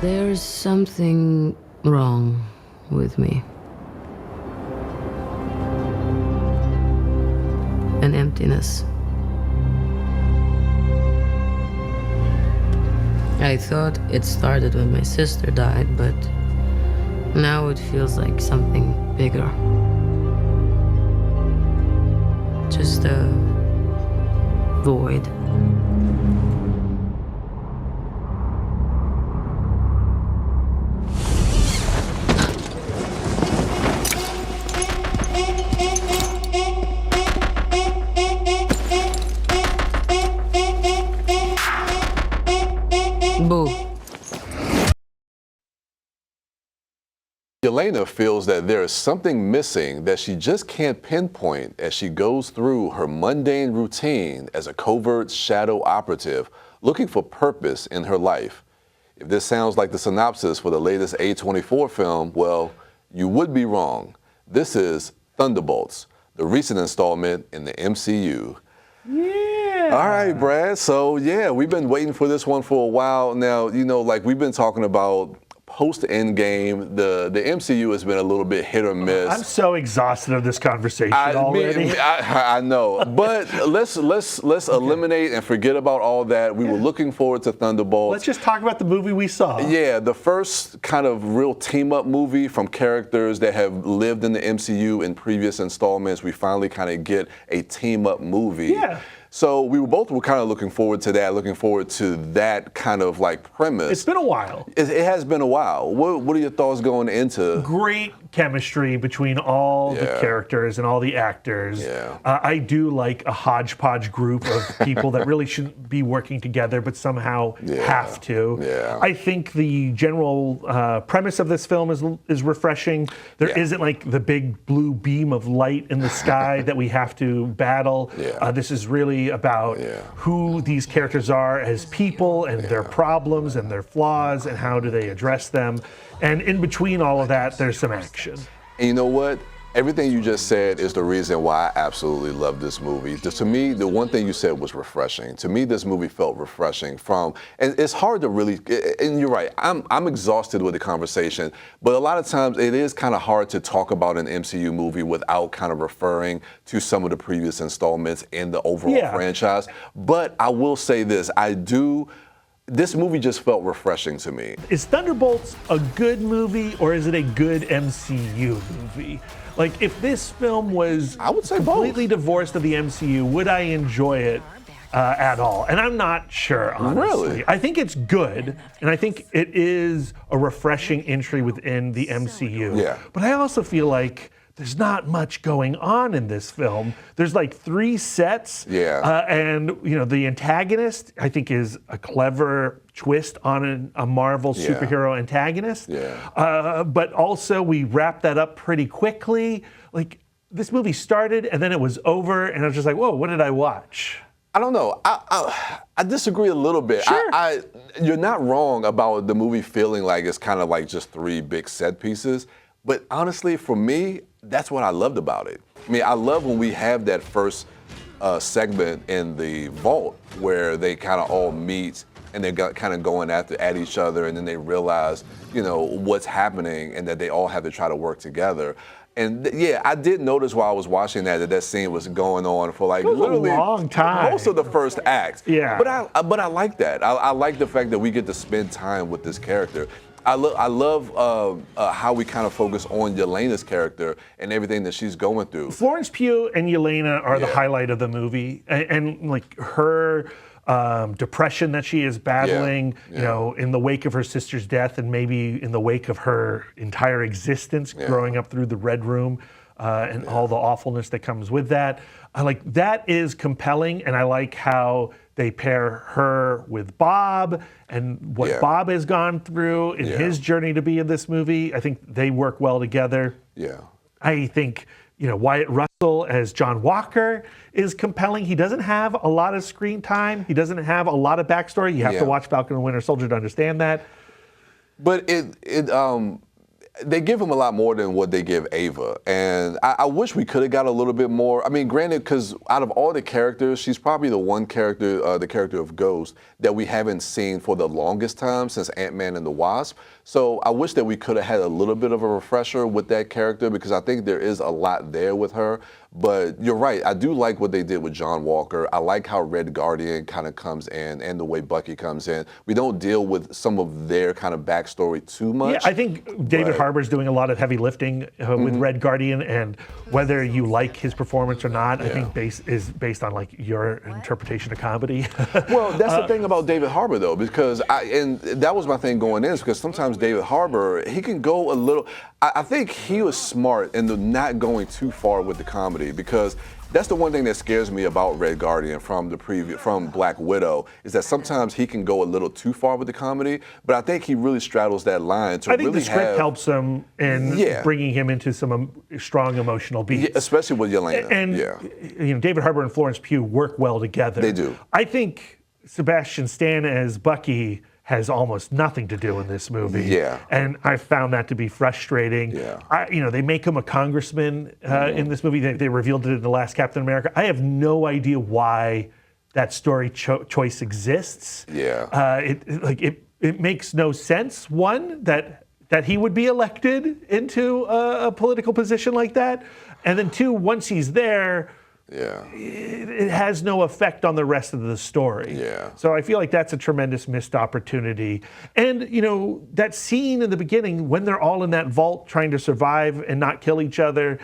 There's something wrong with me. An emptiness. I thought it started when my sister died, but now it feels like something bigger. Just a void. Boo. Yelena feels that there is something missing that she just can't pinpoint as she goes through her mundane routine as a covert shadow operative looking for purpose in her life. If this sounds like the synopsis for the latest A24 film, well, you would be wrong. This is Thunderbolts, the recent installment in the MCU. Yeah. All right, Brad. So, yeah, we've been waiting for this one for a while now. You know, like we've been talking about post-Endgame, the MCU has been a little bit hit or miss. I'm so exhausted of this conversation already. I know, but let's eliminate and forget about all that. We were looking forward to Thunderbolts. Let's just talk about the movie we saw. Yeah, the first kind of real team-up movie from characters that have lived in the MCU in previous installments. We finally kind of get a team-up movie. Yeah. So we were kind of looking forward to that, looking forward to that kind of like premise. It's been a while. It has been a while. What are your thoughts going into? Great chemistry between all the characters and all the actors. Yeah. I do like a hodgepodge group of people that really shouldn't be working together but somehow have to. Yeah. I think the general premise of this film is refreshing. There isn't like the big blue beam of light in the sky that we have to battle. This is really about who these characters are as people and their problems and their flaws and how do they address them. And in between all of that, there's some action. And you know what? Everything you just said is the reason why I absolutely love this movie. To me, the one thing you said was refreshing. To me, this movie felt refreshing and it's hard to really, and you're right, I'm exhausted with the conversation, but a lot of times it is kind of hard to talk about an MCU movie without kind of referring to some of the previous installments in the overall franchise. But I will say this, this movie just felt refreshing to me. Is Thunderbolts a good movie or is it a good MCU movie? Like, if this film was completely divorced of the MCU, would I enjoy it at all? And I'm not sure, honestly. Really? I think it's good, and I think it is a refreshing entry within the MCU. Yeah. But I also feel like there's not much going on in this film. There's like 3 sets. And, you know, the antagonist, I think, is a clever twist on a Marvel superhero antagonist. But also, we wrapped that up pretty quickly. Like, this movie started, and then it was over, and I was just like, whoa, what did I watch? I don't know. I disagree a little bit. Sure. You're not wrong about the movie feeling like it's kind of like just 3 big set pieces. But honestly, for me, that's what I loved about it. I mean, I love when we have that first segment in the vault where they kind of all meet and they're kind of going at each other, and then they realize, you know, what's happening and that they all have to try to work together. And I did notice while I was watching that scene was going on for like literally a long time. Most of the first act. Yeah. But I like that. I like the fact that we get to spend time with this character. I love how we kind of focus on Yelena's character and everything that she's going through. Florence Pugh and Yelena are the highlight of the movie, and like her depression that she is battling, you know, in the wake of her sister's death, and maybe in the wake of her entire existence, growing up through the Red Room, and all the awfulness that comes with that. That is compelling, and I like how they pair her with Bob and what Bob has gone through in his journey to be in this movie. I think they work well together. I think, you know, Wyatt Russell as John Walker is compelling. He doesn't have a lot of screen time. He doesn't have a lot of backstory. You have to watch Falcon and Winter Soldier to understand that. But They give him a lot more than what they give Ava, and I wish we could have got a little bit more. I mean, granted, because out of all the characters, she's probably the one character, the character of Ghost, that we haven't seen for the longest time since Ant-Man and the Wasp. So I wish that we could have had a little bit of a refresher with that character, because I think there is a lot there with her. But you're right, I do like what they did with John Walker. I like how Red Guardian kind of comes in and the way Bucky comes in. We don't deal with some of their kind of backstory too much. Yeah, I think David Harbour's doing a lot of heavy lifting with Red Guardian, and whether you like his performance or not, I think is based on like your interpretation of comedy. Well, that's the thing about David Harbour though, because and that was my thing going in, is because sometimes David Harbour, he can go a little. I think he was smart in the not going too far with the comedy, because that's the one thing that scares me about Red Guardian from Black Widow, is that sometimes he can go a little too far with the comedy, but I think he really straddles that line to I think really the script helps him in bringing him into some strong emotional beats. Yeah, especially with Yelena. And you know, David Harbour and Florence Pugh work well together. They do. I think Sebastian Stan as Bucky has almost nothing to do in this movie. Yeah. And I found that to be frustrating. Yeah. You know, they make him a congressman in this movie. They revealed it in the last Captain America. I have no idea why that story choice exists. Yeah. It makes no sense, one, that he would be elected into a political position like that. And then two, once he's there, it has no effect on the rest of the story. Yeah. So I feel like that's a tremendous missed opportunity. And, you know, that scene in the beginning when they're all in that vault trying to survive and not kill each other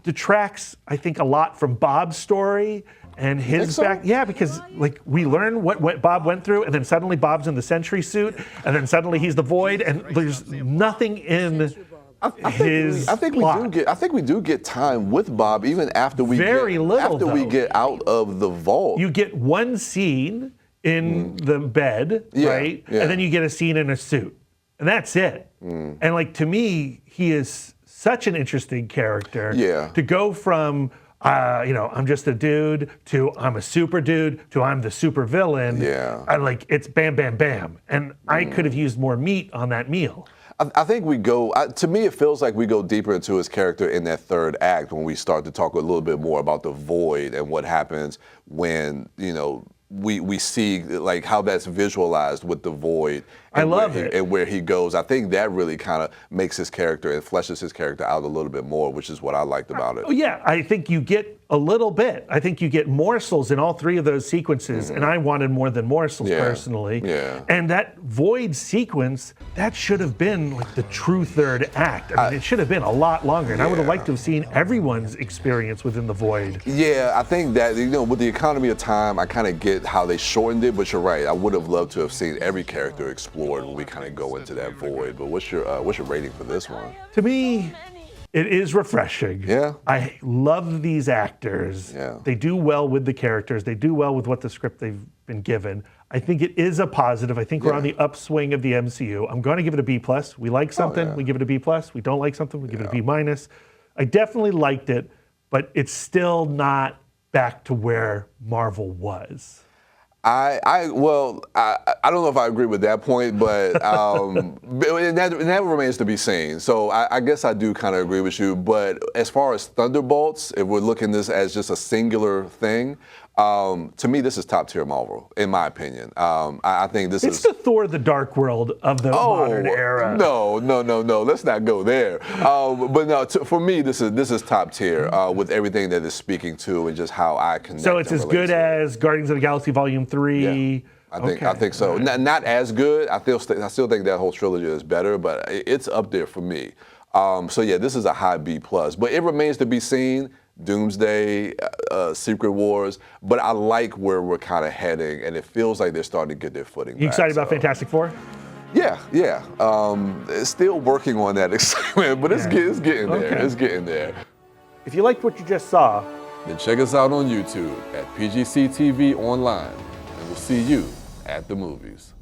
detracts, I think, a lot from Bob's story and his back. Yeah, because like we learn what Bob went through, and then suddenly Bob's in the Sentry suit, and then suddenly he's the Void, and there's nothing in I think we do get time with Bob even after we get out of the vault. You get one scene in the bed, right? Yeah. And then you get a scene in a suit. And that's it. And like, to me, he is such an interesting character. Yeah. To go from you know, I'm just a dude to I'm a super dude to I'm the super villain. Yeah. It's bam, bam, bam. And I could have used more meat on that meal. I think we go, to me, it feels like we go deeper into his character in that third act when we start to talk a little bit more about the Void and what happens when, you know, we see like how that's visualized with the Void. I love it. And where he goes. I think that really kind of makes his character and fleshes his character out a little bit more, which is what I liked about it. Oh, yeah, I think you get a little bit. I think you get morsels in all three of those sequences, and I wanted more than morsels personally. Yeah. And that Void sequence, that should have been like the true third act. I mean, it should have been a lot longer, and I would have liked to have seen everyone's experience within the Void. Yeah, I think that, you know, with the economy of time, I kind of get how they shortened it, but you're right. I would have loved to have seen every character explored when we kind of go into that Void. But what's your rating for this one? To me, it is refreshing. Yeah. I love these actors. Yeah. They do well with the characters. They do well with what the script they've been given. I think it is a positive. I think we're on the upswing of the MCU. I'm going to give it a B+. We like something, we give it a B+. We don't like something, we give it a B-. I definitely liked it, but it's still not back to where Marvel was. I don't know if I agree with that point, but that remains to be seen. So I guess I do kind of agree with you. But as far as Thunderbolts, if we're looking at this as just a singular thing, to me, this is top tier Marvel, in my opinion. I think this is. It's the Thor: The Dark World of the modern era. No. Let's not go there. But no, for me, this is top tier with everything that it's speaking to and just how I connect. So it's as good as Guardians of the Galaxy Volume 3. Yeah. I think so. Not as good. I still think that whole trilogy is better, but it's up there for me. So yeah, this is a high B+. But it remains to be seen. Doomsday, Secret Wars, but I like where we're kind of heading, and it feels like they're starting to get their footing back. You excited about Fantastic Four? Yeah. Still working on that excitement, but it's getting there. It's getting there. If you liked what you just saw, then check us out on YouTube at PGC TV Online, and we'll see you at the movies.